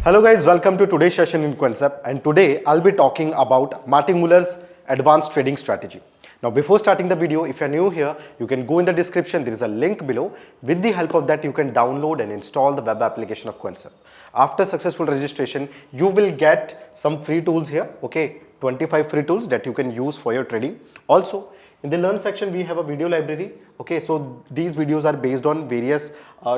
Hello guys, welcome to today's session in Quantsapp, and today I'll be talking about Martingaler's advanced trading strategy. Now before starting the video, if you're new here, you can go in the description, there is a link below. With the help of that, you can download and install the web application of Quantsapp. After successful registration, you will get some free tools here, okay, 25 free tools that you can use for your trading. Also, in the learn section, we have a video library. Okay, so these videos are based on various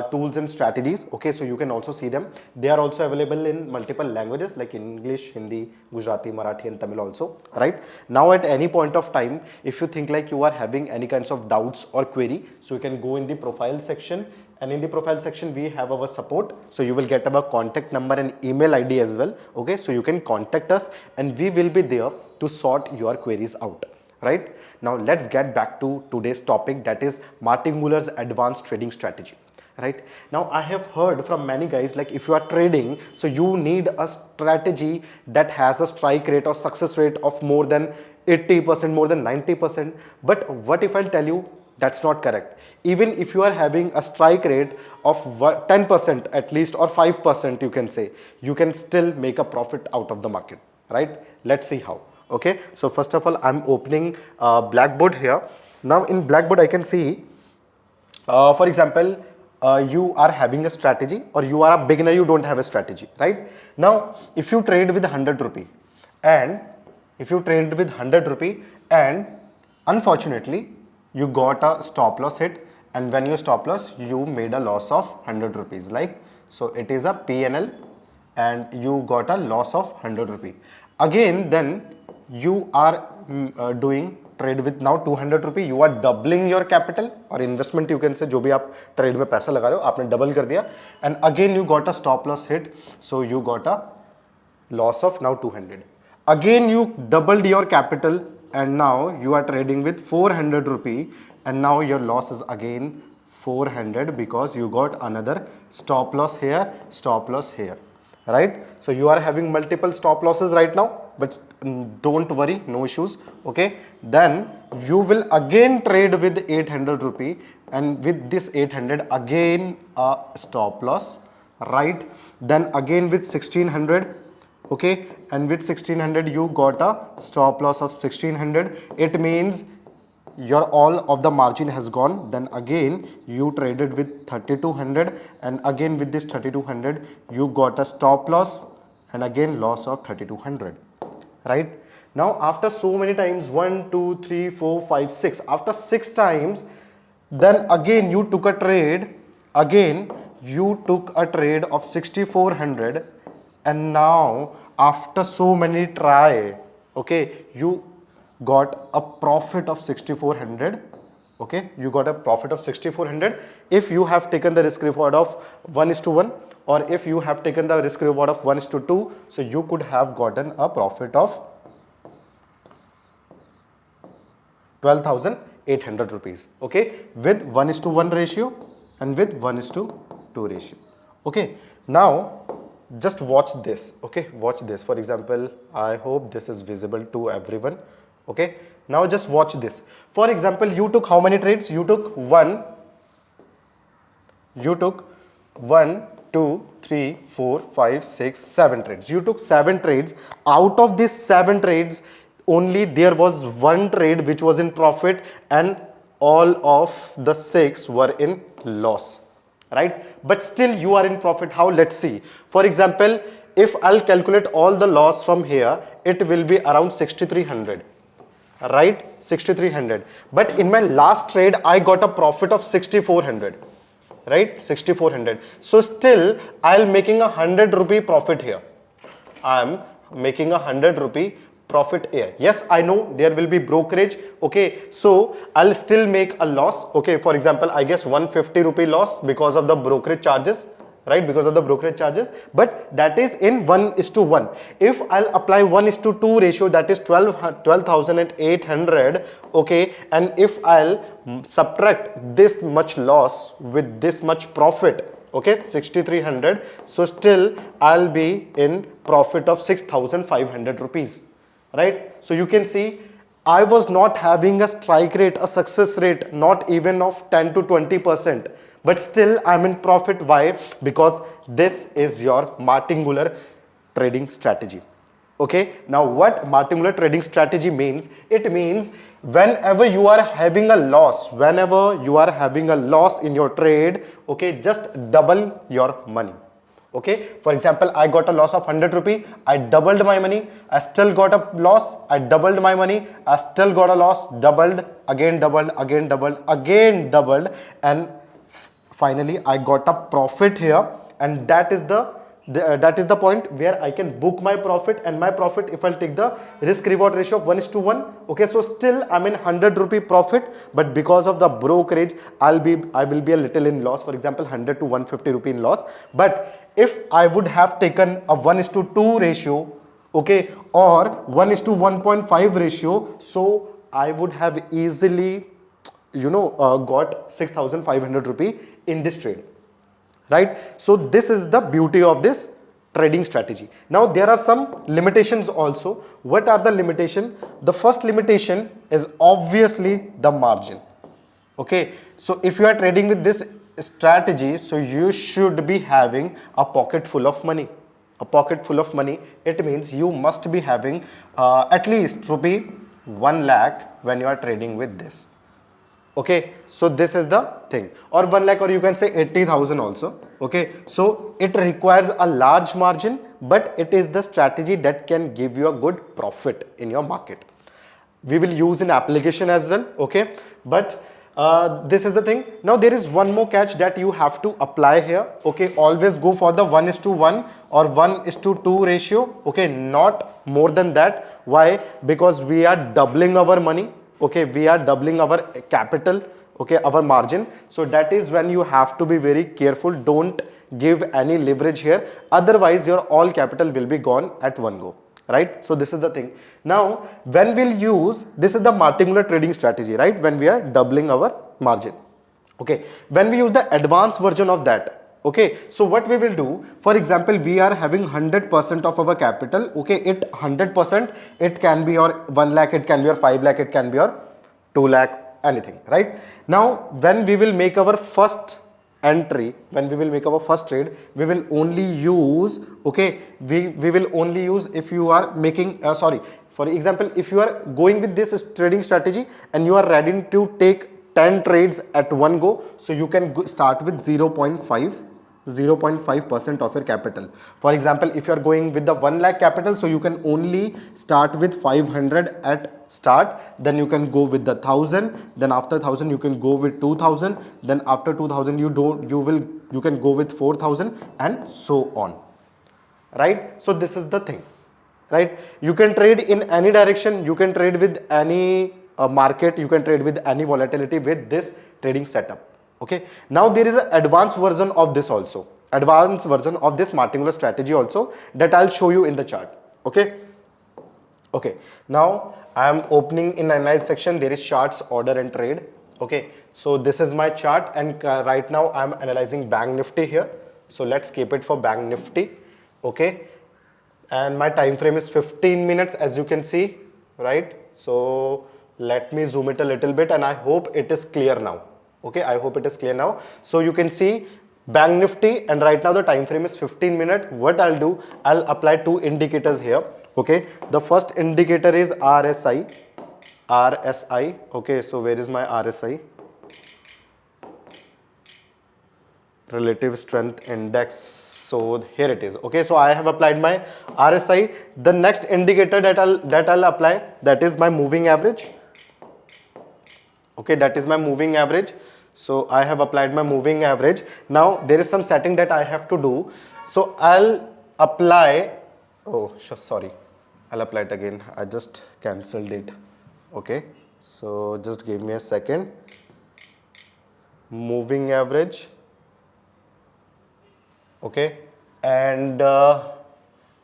tools and strategies. Okay, so you can also see them. They are also available in multiple languages like English, Hindi, Gujarati, Marathi and Tamil also, right? Now at any point of time, if you think like you are having any kinds of doubts or query, so you can go in the profile section, and in the profile section we have our support, so you will get our contact number and email ID as well. Okay, so you can contact us and we will be there to sort your queries out, right? Now let's get back to today's topic, that is Martingaler's advanced trading strategy. Right now, I have heard from many guys like if you are trading, so you need a strategy that has a strike rate or success rate of more than 80%, more than 90%. But what if I tell you that's not correct? Even if you are having a strike rate of 10% at least, or 5%, you can say, you can still make a profit out of the market, right? Let's see how. Okay, so first of all, I'm opening Blackboard here. Now in Blackboard, I can see, for example, you are having a strategy, or you are a beginner, you don't have a strategy, right? Now, if you trade with 100 rupee, and and unfortunately, you got a stop loss hit, and when you stop loss, you made a loss of 100 rupees, like, so it is a PNL, and you got a loss of 100 rupee. Again, then you are doing trade with now 200 rupee. You are doubling your capital or investment, you can say, जो भी आप trade में पैसा लगा रहे हो, आपने double कर दिया, and again you got a stop loss hit, so you got a loss of now 200. Again you doubled your capital, and now you are trading with 400 rupee, and now your loss is again 400 because you got another stop loss here, stop loss here, right? So you are having multiple stop losses right now, but don't worry, no issues. Okay, then you will again trade with 800 rupee, and with this 800 again a stop loss, right? Then again with 1600, okay, and with 1600 you got a stop loss of 1600. It means your all of the margin has gone. Then again you traded with 3200, and again with this 3200 you got a stop loss, and again loss of 3200, right? Now after so many times, 1 2 3 4 5 6, after 6 times, then again you took a trade, again you took a trade of 6400, and now after so many try, okay, you got a profit of 6400. Okay, you got a profit of 6400 if you have taken the risk reward of 1:1, or if you have taken the risk reward of 1:2, so you could have gotten a profit of 12,800 rupees. Okay, with 1:1 ratio and with 1:2 ratio. Okay, now just watch this. Okay, watch this. For example, I hope this is visible to everyone. Okay, now just watch this. For example, you took how many trades? You took 1, 2, 3, 4, 5, 6, 7 trades. You took 7 trades. Out of these 7 trades, only there was 1 trade which was in profit, and all of the 6 were in loss, right? But still you are in profit. How? Let's see. For example, if I'll calculate all the loss from here, it will be around 6300, right? 6300. But in my last trade I got a profit of 6400, right? 6400. So still I'll making 100 rupee profit here. I'm making 100 rupee profit here. Yes, I know there will be brokerage. Okay, so I'll still make a loss. Okay, for example, I guess 150 rupee loss because of the brokerage charges, right? Because of the brokerage charges, but that is in 1:1. If I'll apply 1:2 ratio, that is 12,800. Okay, and if I'll subtract this much loss with this much profit, okay, 6300, so still I'll be in profit of 6,500 rupees, right? So you can see I was not having a strike rate, a success rate, not even of 10 to 20%, but still I'm in profit. Why? Because this is your martingale trading strategy. Okay, now what martingale trading strategy means? It means whenever you are having a loss, in your trade, okay, just double your money. Okay, for example, I got a loss of 100 rupee, I doubled my money, I still got a loss, I doubled my money, I still got a loss, doubled, again doubled, again doubled, again doubled, and finally I got a profit here. And that is the point where I can book my profit. And my profit, if I'll take the risk reward ratio of 1:1, okay, so still I'm in 100 rupee profit, but because of the brokerage I will be a little in loss, for example 100 to 150 rupee in loss. But if I would have taken a 1:2 ratio, okay, or 1:1.5 ratio, so I would have easily got 6,500 rupee in this trade, right? So this is the beauty of this trading strategy. Now there are some limitations also. What are the limitation? The first limitation is obviously the margin. Okay, so if you are trading with this strategy, so you should be having a pocket full of money. A pocket full of money, it means you must be having at least rupee 1 lakh when you are trading with this. Okay, so this is the thing, or 1 lakh, or you can say 80,000 also. Okay, so it requires a large margin, but it is the strategy that can give you a good profit in your market. We will use in application as well. Okay, but this is the thing. Now there is one more catch that you have to apply here. Okay, always go for the 1:1 or 1:2 ratio. Okay, not more than that. Why? Because we are doubling our money. Okay, we are doubling our capital, okay, our margin. So that is when you have to be very careful. Don't give any leverage here, otherwise your all capital will be gone at one go, right? So this is the thing. Now when we'll use, this is the martingale trading strategy, right? When we are doubling our margin. Okay, when we use the advanced version of that, okay, so what we will do, for example, we are having 100% of our capital. Okay, it 100%, it can be your 1 lakh, it can be your 5 lakh, it can be your 2 lakh, anything, right? Now when we will make our first entry, when we will make our first trade, we will only use, okay, we will only use if you are making for example, if you are going with this trading strategy and you are ready to take 10 trades at one go, so you can start with 0.5% of your capital. For example, if you are going with the 1 lakh capital, so you can only start with 500 at start, then you can go with the 1,000, then after 1,000 you can go with 2,000, then after 2,000 you can go with 4,000, and so on, right? So this is the thing, right? You can trade in any direction, you can trade with any market, you can trade with any volatility with this trading setup. Okay, now there is an advanced version of this also, advanced version of this martingale strategy also, that I'll show you in the chart. Okay, okay, now I am opening in analyze section. There is charts, order and trade. Okay, so this is my chart, and right now I am analyzing bank nifty here. So let's keep it for bank nifty. Okay, and my time frame is 15 minutes, as you can see, right? So let me zoom it a little bit, and I hope it is clear now. Okay, I hope it is clear now. So you can see bank nifty, and right now the time frame is 15 minutes. What I'll do, I'll apply two indicators here. Okay, the first indicator is RSI. Okay, so where is my RSI? Relative strength index. So here it is. Okay, so I have applied my RSI. The next indicator that I'll apply, that is my moving average. Okay, that is my moving average. So I have applied my moving average. Now there is some setting that I have to do. So I'll apply, oh sorry, I'll apply it again. I just cancelled it. Okay, so just give me a second. Moving average. Okay, and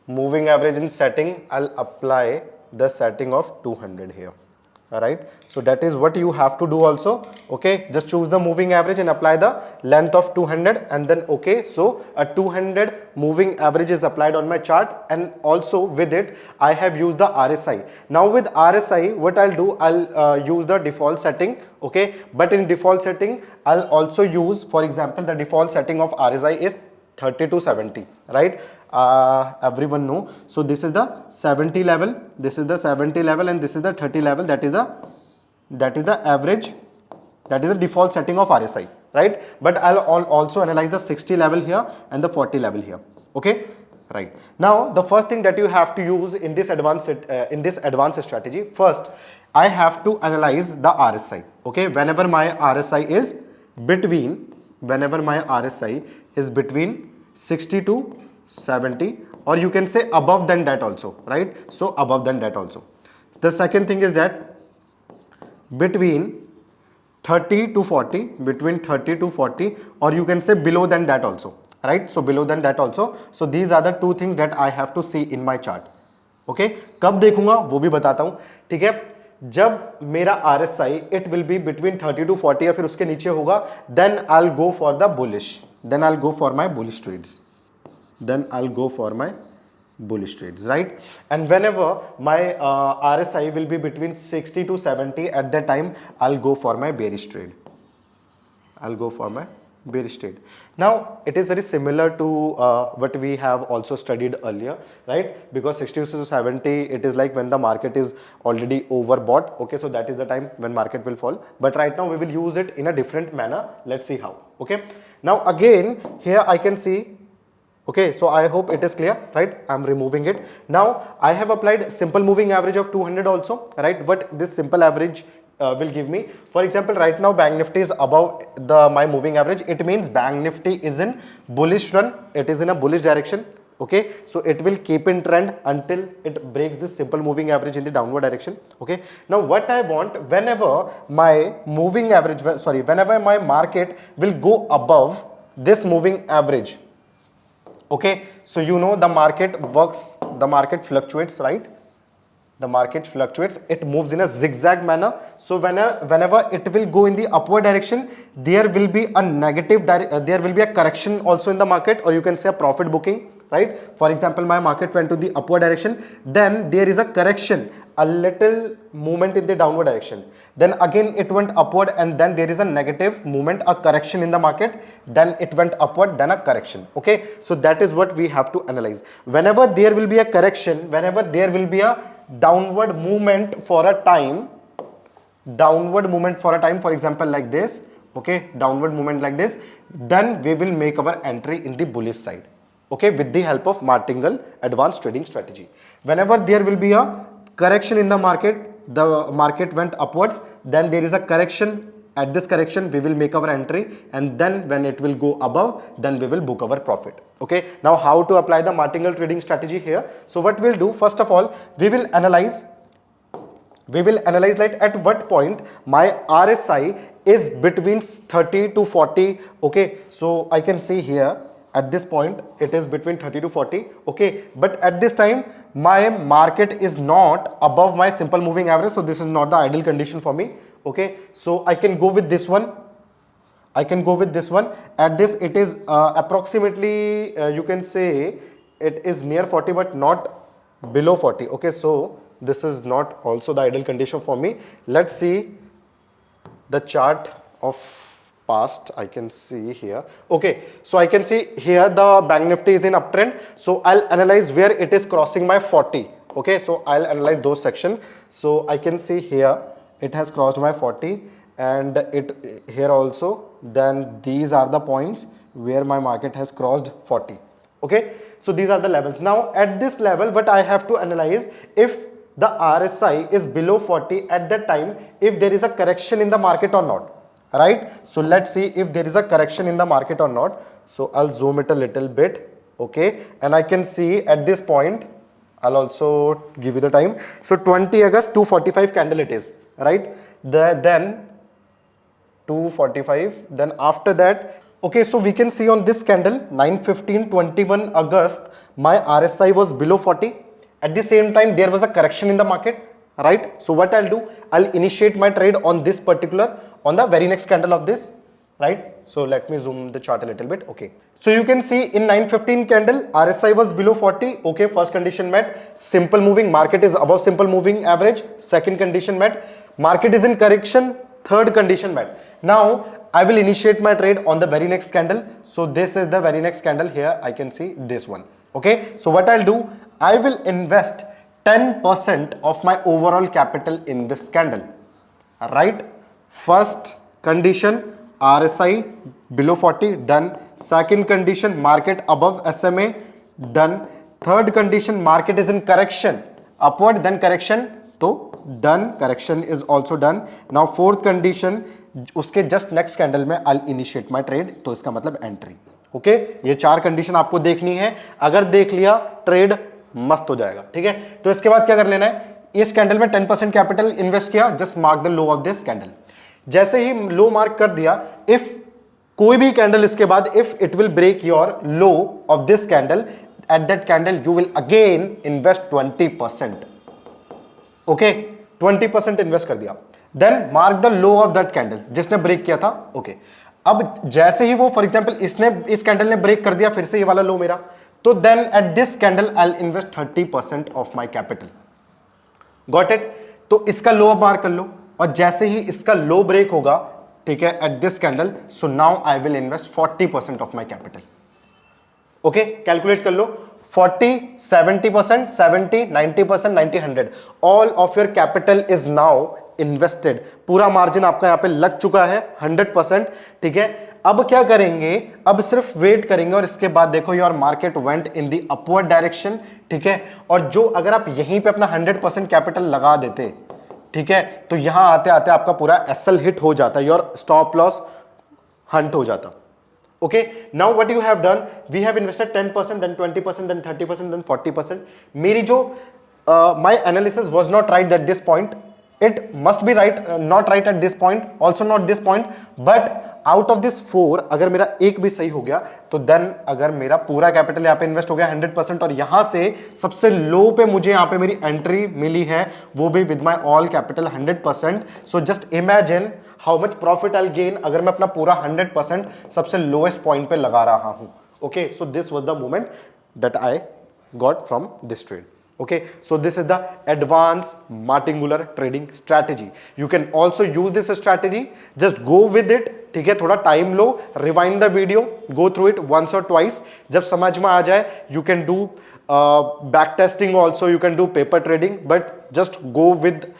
moving average in setting, I'll apply the setting of 200 here. Alright, so that is what you have to do also. Okay, just choose the moving average and apply the length of 200, and then okay, so a 200 moving average is applied on my chart, and also with it I have used the RSI. Now with RSI, what I'll do, I'll use the default setting. Okay, but in default setting I'll also use, for example, the default setting of RSI is 30 to 70, right? Everyone know. So this is the 70 level, this is the 70 level, and this is the 30 level. That is the average, that is the default setting of RSI, right? But I'll also analyze the 60 level here and the 40 level here. Okay, right? Now the first thing that you have to use in this advanced strategy, first I have to analyze the RSI. Okay, whenever my RSI is between 60 to 70, or you can say above than that also, right? So above than that also. The second thing is that between 30 to 40, or you can say below than that also, right? So below than that also. So these are the two things that I have to see in my chart. Okay, कब देखूंगा वो भी बताता हूं, ठीक है? जब मेरा RSI it will be between 30 to 40 या फिर उसके नीचे होगा, then I'll go for the bullish, then I'll go for my bullish trades, right? And whenever my RSI will be between 60 to 70, at that time I'll go for my bearish trade. Now it is very similar to what we have also studied earlier, right? Because 60 to 70, it is like when the market is already overbought. Okay, so that is the time when market will fall. But right now we will use it in a different manner. Let's see how. Okay, now again here I can see. Okay, so I hope it is clear, right? I'm removing it. Now I have applied simple moving average of 200 also, right? What this simple average will give me, for example, right now BankNifty is above my moving average. It means BankNifty is in bullish run. It is in a bullish direction. Okay, so it will keep in trend until it breaks this simple moving average in the downward direction. Okay, now what I want, whenever my moving average, whenever my market will go above this moving average. Okay, so you know the market works, the market fluctuates, right? The market fluctuates, it moves in a zigzag manner. So whenever it will go in the upward direction, there will be a there will be a correction also in the market, or you can say a profit booking, right? For example, my market went to the upward direction, then there is a correction, a little movement in the downward direction, then again it went upward, and then there is a negative movement, a correction in the market, then it went upward, then a correction. Okay, so that is what we have to analyze. Whenever there will be a correction, whenever there will be a downward movement for a time, for example like this, okay, downward movement like this, then we will make our entry in the bullish side. Okay, with the help of Martingale advanced trading strategy. Whenever there will be a correction in the market went upwards, then there is a correction. At this correction we will make our entry, and then when it will go above, then we will book our profit. Okay, now how to apply the Martingale trading strategy here? So what we'll do, first of all, we will analyze like at what point my RSI is between 30 to 40. Okay, so I can see here at this point it is between 30 to 40. Okay, but at this time my market is not above my simple moving average, so this is not the ideal condition for me. Okay, so I can go with this one. At this it is approximately you can say it is near 40 but not below 40. Okay, so this is not also the ideal condition for me. Let's see the chart of past. I can see here. Okay, so I can see here the BankNifty is in uptrend, so I'll analyze where it is crossing my 40. Okay, so I'll analyze those sections. So I can see here it has crossed my 40, and it here also, then these are the points where my market has crossed 40. Okay, so these are the levels. Now at this level, what I have to analyze, if the RSI is below 40 at that time, if there is a correction in the market or not, right? So let's see if there is a correction in the market or not. So I'll zoom it a little bit. Okay, and I can see at this point, I'll also give you the time. So 20 August 245 candle it is, right? Then 245, then after that, okay, so we can see on this candle 9/15/21 August my RSI was below 40. At the same time there was a correction in the market, right? So what I'll do, I'll initiate my trade on this particular, on the very next candle of this, right? So let me zoom the chart a little bit. Okay, so you can see in 9:15 candle RSI was below 40. Okay, first condition met, simple moving, market is above simple moving average. Second condition met, market is in correction. Third condition met. Now I will initiate my trade on the very next candle. So this is the very next candle. Here I can see this one. Okay, so what I'll do, I will invest 10% of my overall capital in this candle, right? First condition, RSI below 40, done. Second condition, market above SMA, done. Third condition, market is in correction, upward then correction, तो done, correction is also done. Now fourth condition, उसके just next candle में I initiate my trade, तो इसका मतलब entry. Okay, ये 4 condition आपको देखनी है. अगर देख लिया ट्रेड मस्त हो जाएगा. ठीक है, तो इसके बाद क्या कर लेना है, इस कैंडल में 10% कैपिटल इन्वेस्ट किया, just mark the low of this candle. जैसे ही लो मार्क कर दिया, इफ कोई भी कैंडल इसके बाद if it will break your low of this candle, at that candle you will again invest 20%. Okay, 20% invest कर दिया. Then mark the low of that candle जिसने ब्रेक किया था. ओके, अब जैसे ही वो फॉर एग्जांपल इसने, इस कैंडल ने ब्रेक कर दिया फिर से ये वाला लो मेरा, तो then at this candle I will invest 30% of my capital. Got it? तो इसका लो अब मार्क कर लो, और जैसे ही इसका लो ब्रेक होगा, ठीक है, eight this candle, so now I will invest 40% of my capital. Okay, calculate कर लो. 40, 70%, 70, 90%, 90, 100. All of your capital is now invested. पूरा मार्जिन आपका यहाँ पे लग चुका है 100%. ठीक है, अब क्या करेंगे, अब सिर्फ वेट करेंगे, और इसके बाद देखो your market went in the upward direction. ठीक है, और जो अगर आप यहीं पे अपना 100% कैपिटल लगा देते, ठीक है, तो यहां आते आते आपका पूरा एसएल हिट हो जाता, योर स्टॉप लॉस हंट हो जाता. Okay, now what you have done, we have invested 10%, then 20%, then 30%, then 40%. मेरी जो my analysis was not right at this point. It must be right, not right at this point, also not this point. But out of this 4, अगर मेरा एक भी सही हो गया, तो then अगर मेरा पूरा कैपिटल यहाँ पे इन्वेस्ट हो गया 100%, और यहाँ से सबसे लो पे मुझे यहाँ पे मेरी एंट्री मिली है, वो भी with my all capital 100%. So just imagine how much profit I gain अगर मैं अपना पूरा 100% सबसे लोएस्ट पॉइंट पे लगा रहा हूं. Okay, so this was the moment that I got from this trade. Okay, so this is the advanced martingale trading strategy. You can also use this strategy. Just go with it. ठीक है, थोड़ा time low, rewind the video, go through it once or twice. जब समझ में आ जाए, you can do back testing also. You can do paper trading, but just go with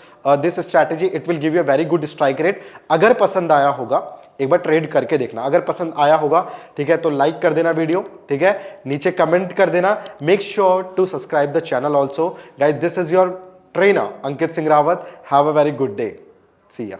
this strategy. It will give you a very good strike rate. अगर पसंद आया होगा, एक बार trade करके देखना. अगर पसंद आया होगा, ठीक है, तो लाइक कर देना वीडियो. ठीक है, नीचे कमेंट कर देना. Make sure to subscribe the channel also. Guys, this is your trainer Ankit Singh Rawat. Have a very good day. See या.